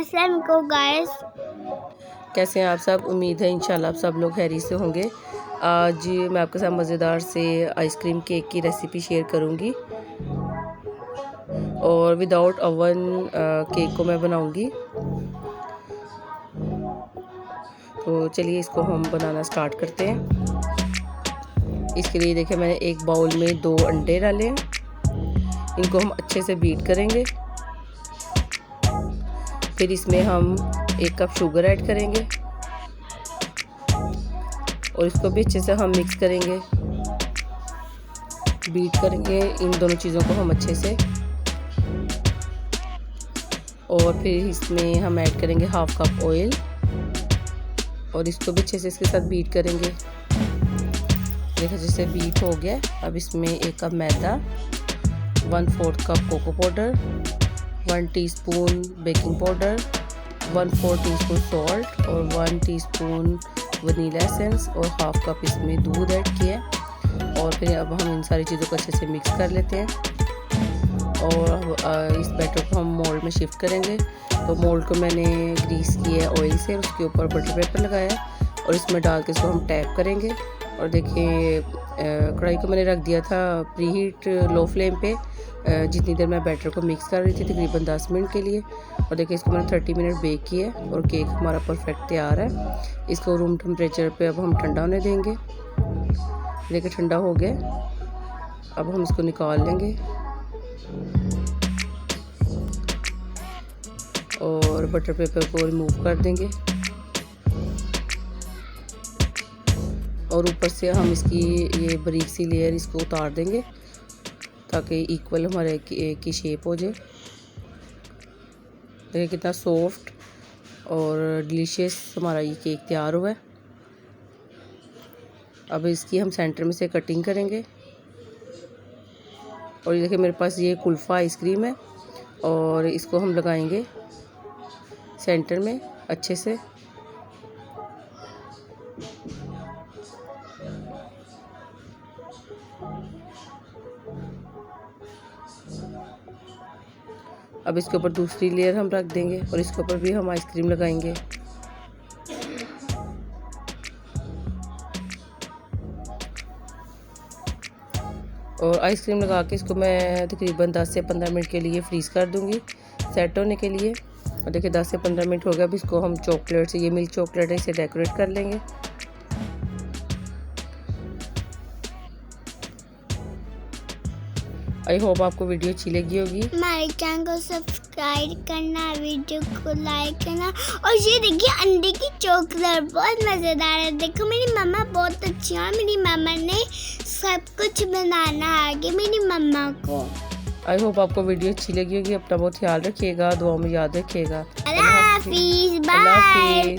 अस्सलाम वालेकुम गाइस। कैसे हैं आप सब? उम्मीद है इंशाल्लाह आप सब लोग खैरियत से होंगे। आज मैं आपके साथ मज़ेदार से आइसक्रीम केक की रेसिपी शेयर करूंगी और विदाउट ओवन केक को मैं बनाऊंगी। तो चलिए इसको हम बनाना स्टार्ट करते हैं। इसके लिए देखिए मैंने एक बाउल में 2 अंडे डाले हैं। इनको हम अच्छे से बीट करेंगे। फिर इसमें हम 1 कप शुगर ऐड करेंगे और इसको भी अच्छे से हम मिक्स करेंगे, बीट करेंगे इन दोनों चीज़ों को हम अच्छे से। और फिर इसमें हम ऐड करेंगे 1/2 कप ऑयल और इसको भी अच्छे से इसके साथ बीट करेंगे। देखो जैसे बीट हो गया। अब इसमें 1 कप मैदा, 1/4 cup cocoa powder, 1 teaspoon baking powder, 1/4 teaspoon salt और 1 टीस्पून वनीला एसेंस और 1/2 कप इसमें दूध ऐड किया। और फिर अब हम इन सारी चीज़ों को अच्छे से मिक्स कर लेते हैं और इस बैटर को हम मोल्ड में शिफ्ट करेंगे। तो मोल्ड को मैंने ग्रीस किया है ऑयल से, उसके ऊपर बटर पेपर लगाया और इसमें डाल के इसको हम टैप करेंगे। और देखिए कढ़ाई को मैंने रख दिया था प्री हीट लो फ्लेम पे। जितनी देर मैं बैटर को मिक्स कर रही थी तकरीबन 10 मिनट के लिए। और देखिए इसको मैंने 30 मिनट बेक किया है और केक हमारा परफेक्ट तैयार है। इसको रूम टेम्परेचर पे अब हम ठंडा होने देंगे। देखिए ठंडा हो गया। अब हम इसको निकाल लेंगे और बटर पेपर को रिमूव कर देंगे और ऊपर से हम इसकी ये बारीक सी लेयर इसको उतार देंगे ताकि इक्वल हमारे केक की शेप हो जाए। देखिए कितना सॉफ्ट और डिलीशियस हमारा ये केक तैयार हुआ है। अब इसकी हम सेंटर में से कटिंग करेंगे। और ये देखिए मेरे पास ये कुल्फ़ा आइसक्रीम है और इसको हम लगाएंगे सेंटर में अच्छे से। अब इसके ऊपर दूसरी लेयर हम रख देंगे और इसके ऊपर भी हम आइसक्रीम लगाएंगे। और आइसक्रीम लगा के इसको मैं तकरीबन 10 से 15 मिनट के लिए फ्रीज़ कर दूंगी सेट होने के लिए। और देखिए 10 से 15 मिनट हो गया। अब इसको हम चॉकलेट से, ये मिल्क चॉकलेट है, इसे डेकोरेट कर लेंगे। आई होप आपको वीडियो अच्छी लगी होगी। हमारे चैनल को सब्सक्राइब करना, वीडियो को लाइक करना। और ये देखिए अंडे की चॉकलेट बहुत मज़ेदार है। देखो मेरी मम्मा बहुत अच्छी है और मेरी मम्मा ने सब कुछ बनाना आ गया मेरी मम्मा को। आई होप आपको वीडियो अच्छी लगी होगी। अपना बहुत ख्याल रखिएगा, दुआ में याद रखिएगा। अल्लाह हाफिज़, बाय।